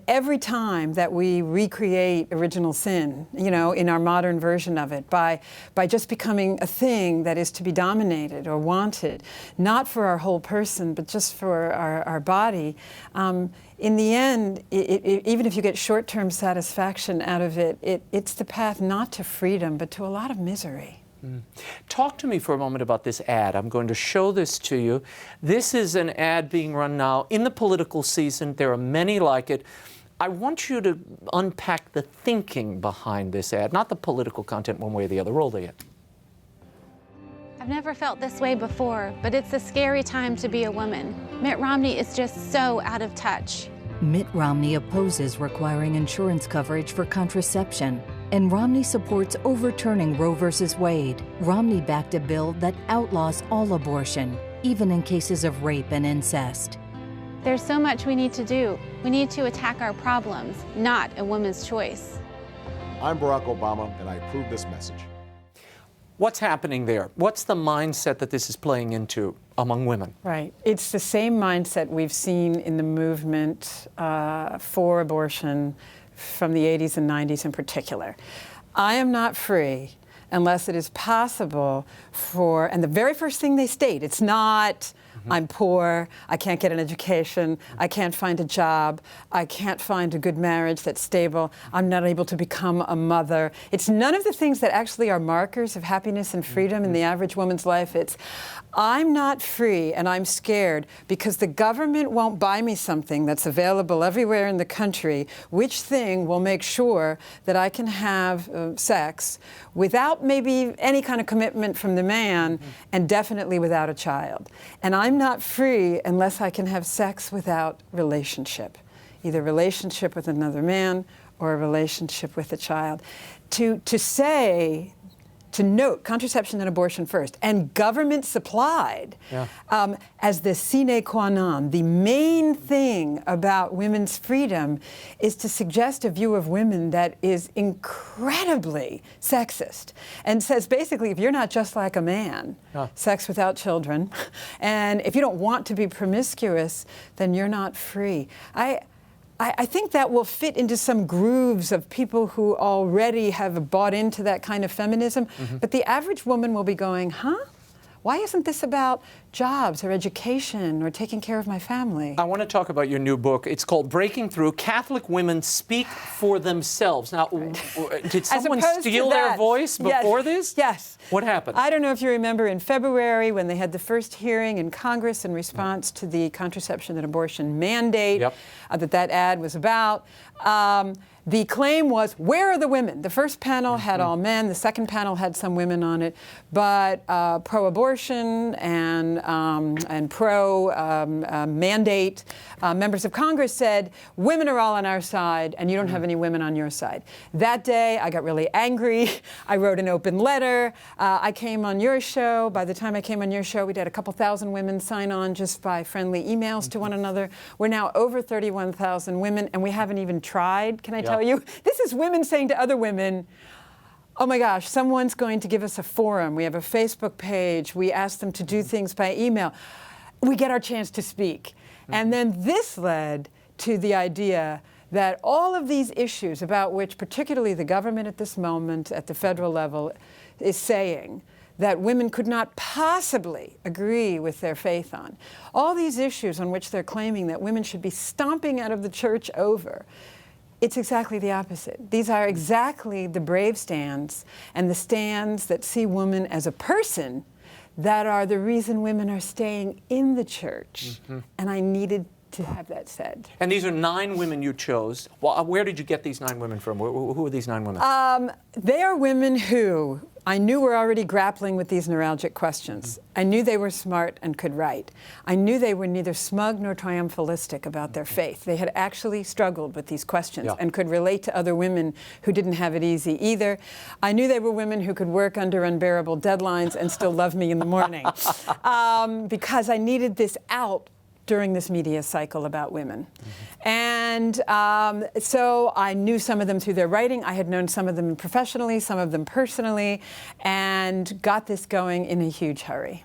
Speaker 2: every time that we recreate original sin, you know, in our modern version of it, by just becoming a thing that is to be dominated or wanted, not for our whole person, but just for our body, in the end, even if you get short-term satisfaction out of it, it's the path not to freedom, but to a lot of misery.
Speaker 10: Talk to me for a moment about this ad. I'm going to show this to you. This is an ad being run now in the political season. There are many like it. I want you to unpack the thinking behind this ad, not the political content one way or the other. Roll the ad.
Speaker 11: I've never felt this way before, but it's a scary time to be a woman. Mitt Romney is just so out of touch.
Speaker 12: Mitt Romney opposes requiring insurance coverage for contraception, and Romney supports overturning Roe v. Wade. Romney backed a bill that outlaws all abortion, even in cases of rape and incest.
Speaker 11: There's so much we need to do. We need to attack our problems, not a woman's choice.
Speaker 13: I'm Barack Obama, and I approve this message.
Speaker 10: What's happening there? What's the mindset that this is playing into among women?
Speaker 2: Right. It's the same mindset we've seen in the movement for abortion from the 80s and 90s in particular. I am not free unless it is possible for, and the very first thing they state, it's not, I'm poor, I can't get an education, I can't find a job, I can't find a good marriage that's stable, I'm not able to become a mother. It's none of the things that actually are markers of happiness and freedom in the average woman's life. It's, I'm not free and I'm scared because the government won't buy me something that's available everywhere in the country. Which thing will make sure that I can have sex without maybe any kind of commitment from the man and definitely without a child? And I'm not free unless I can have sex without relationship, either relationship with another man or a relationship with a child. To note contraception and abortion first, and government supplied as the sine qua non, the main thing about women's freedom is to suggest a view of women that is incredibly sexist and says basically, if you're not just like a man, sex without children, and if you don't want to be promiscuous, then you're not free. I think that will fit into some grooves of people who already have bought into that kind of feminism. But the average woman will be going, huh? Why isn't this about jobs or education or taking care of my family?
Speaker 10: I want to talk about your new book. It's called Breaking Through: Catholic Women Speak for Themselves. Now, did someone steal their voice before this?
Speaker 2: Yes.
Speaker 10: What happened?
Speaker 2: I don't know if you remember in February when they had the first hearing in Congress in response to the contraception and abortion mandate that ad was about. The claim was, where are the women? The first panel had all men. The second panel had some women on it. But pro-abortion and pro-mandate members of Congress said, women are all on our side, and you don't have any women on your side. That day, I got really angry. I wrote an open letter. I came on your show. By the time I came on your show, we'd had a couple thousand women sign on just by friendly emails to one another. We're now over 31,000 women, and we haven't even tried. Can I tell you? This is women saying to other women, oh my gosh, someone's going to give us a forum. We have a Facebook page. We ask them to do things by email. We get our chance to speak. And then this led to the idea that all of these issues about which particularly the government at this moment at the federal level is saying that women could not possibly agree with their faith on, all these issues on which they're claiming that women should be stomping out of the church over, it's exactly the opposite. These are exactly the brave stands and the stands that see women as a person that are the reason women are staying in the church. And I needed to have that said.
Speaker 10: And these are 9 women you chose. Well, where did you get these 9 women from? Who are these 9 women?
Speaker 2: They are women who I knew were already grappling with these neuralgic questions. I knew they were smart and could write. I knew they were neither smug nor triumphalistic about their faith. They had actually struggled with these questions and could relate to other women who didn't have it easy either. I knew they were women who could work under unbearable deadlines and still love me in the morning because I needed this out during this media cycle about women. And so I knew some of them through their writing. I had known some of them professionally, some of them personally, and got this going in a huge hurry.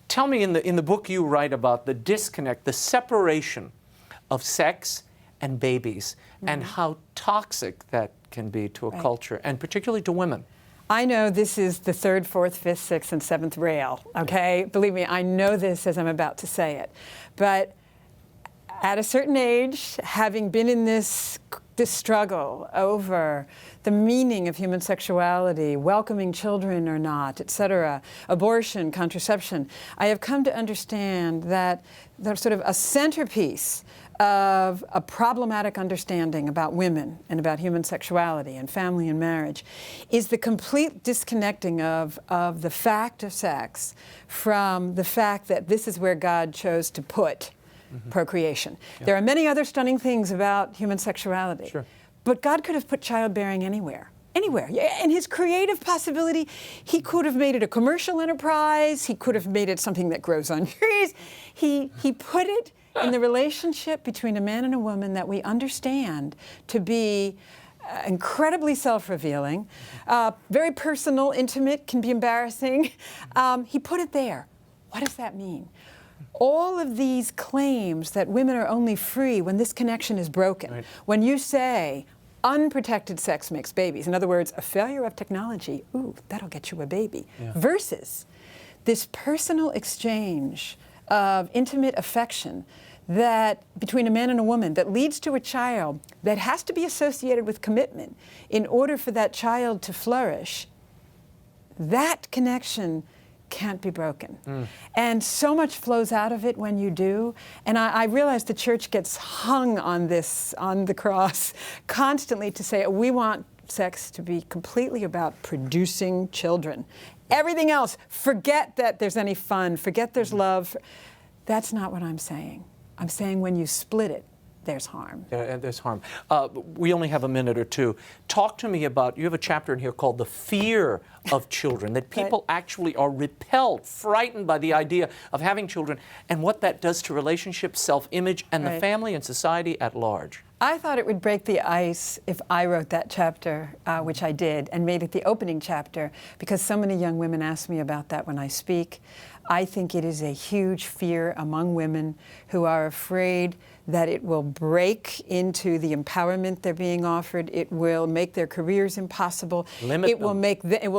Speaker 10: Tell me, in the book you write about the disconnect, the separation of sex and babies, and how toxic that can be to a culture, and particularly to women.
Speaker 2: I know this is the 3rd, 4th, 5th, 6th, and 7th rail, okay? Believe me, I know this as I'm about to say it. But at a certain age, having been in this struggle over the meaning of human sexuality, welcoming children or not, etc., abortion, contraception, I have come to understand that there's sort of a centerpiece of a problematic understanding about women and about human sexuality and family and marriage is the complete disconnecting of the fact of sex from the fact that this is where God chose to put procreation. Yeah. There are many other stunning things about human sexuality, but God could have put childbearing anywhere. Anywhere. In his creative possibility, he could have made it a commercial enterprise. He could have made it something that grows on trees. He put it in the relationship between a man and a woman that we understand to be incredibly self-revealing, very personal, intimate, can be embarrassing. He put it there. What does that mean? All of these claims that women are only free when this connection is broken, when you say, unprotected sex makes babies. In other words, a failure of technology, ooh, that'll get you a baby. Versus this personal exchange of intimate affection that between a man and a woman that leads to a child that has to be associated with commitment in order for that child to flourish, that connection can't be broken. And so much flows out of it when you do. And I realize the church gets hung on this, on the cross, constantly to say, we want sex to be completely about producing children. Everything else, forget that there's any fun, forget there's love. That's not what I'm saying. I'm saying when you split it, there's harm.
Speaker 10: There's harm. We only have a minute or two. Talk to me about, you have a chapter in here called The Fear of Children, that people actually are repelled, frightened by the idea of having children, and what that does to relationships, self-image, and the family and society at large.
Speaker 2: I thought it would break the ice if I wrote that chapter, which I did, and made it the opening chapter, because so many young women ask me about that when I speak. I think it is a huge fear among women who are afraid that it will break into the empowerment they're being offered. It will make their careers impossible. It will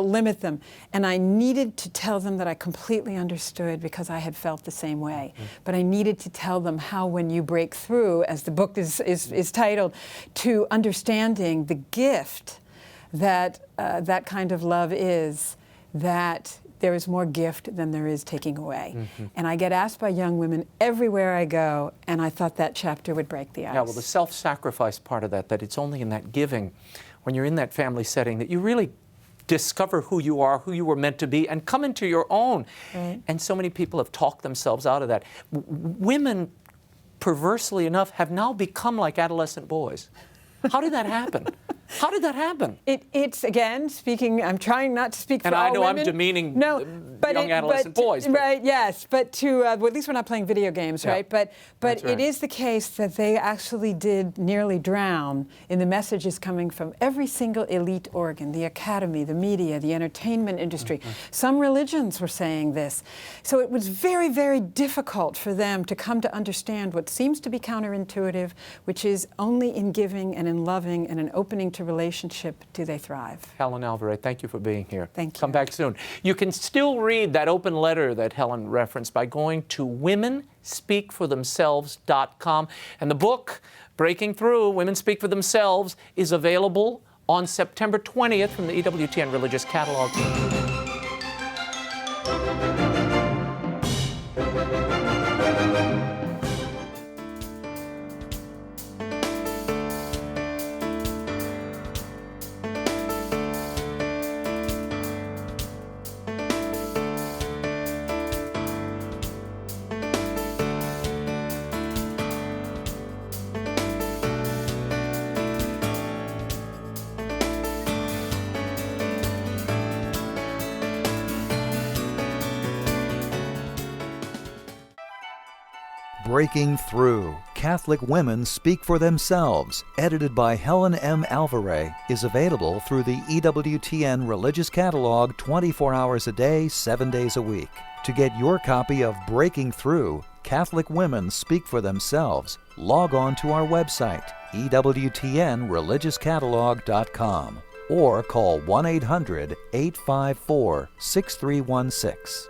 Speaker 2: limit them. And I needed to tell them that I completely understood, because I had felt the same way. But I needed to tell them how, when you break through, as the book is titled, to understanding the gift that that kind of love is, that there is more gift than there is taking away. And I get asked by young women everywhere I go, and I thought that chapter would break the ice.
Speaker 10: Yeah, well, the self-sacrifice part of that it's only in that giving, when you're in that family setting, that you really discover who you are, who you were meant to be, and come into your own. And so many people have talked themselves out of that. Women, perversely enough, have now become like adolescent boys. How did that happen? How did that happen?
Speaker 2: It's, again, speaking, I'm trying not to speak for all women.
Speaker 10: And I know I'm demeaning young adolescent boys.
Speaker 2: Right, yes, but well, at least we're not playing video games, right? But it is the case that they actually did nearly drown in the messages coming from every single elite organ, the academy, the media, the entertainment industry. Some religions were saying this. So it was very, very difficult for them to come to understand what seems to be counterintuitive, which is only in giving and in loving and in opening to relationship do they thrive.
Speaker 10: Helen Alvaré, thank you for being here.
Speaker 2: Thank you.
Speaker 10: Come back soon. You can still read that open letter that Helen referenced by going to womenspeakforthemselves.com. And the book, Breaking Through, Women Speak for Themselves, is available on September 20th from the EWTN Religious Catalog.
Speaker 14: Breaking Through, Catholic Women Speak for Themselves, edited by Helen M. Alvaré, is available through the EWTN Religious Catalog 24 hours a day, 7 days a week. To get your copy of Breaking Through, Catholic Women Speak for Themselves, log on to our website, EWTNReligiousCatalog.com, or call 1-800-854-6316.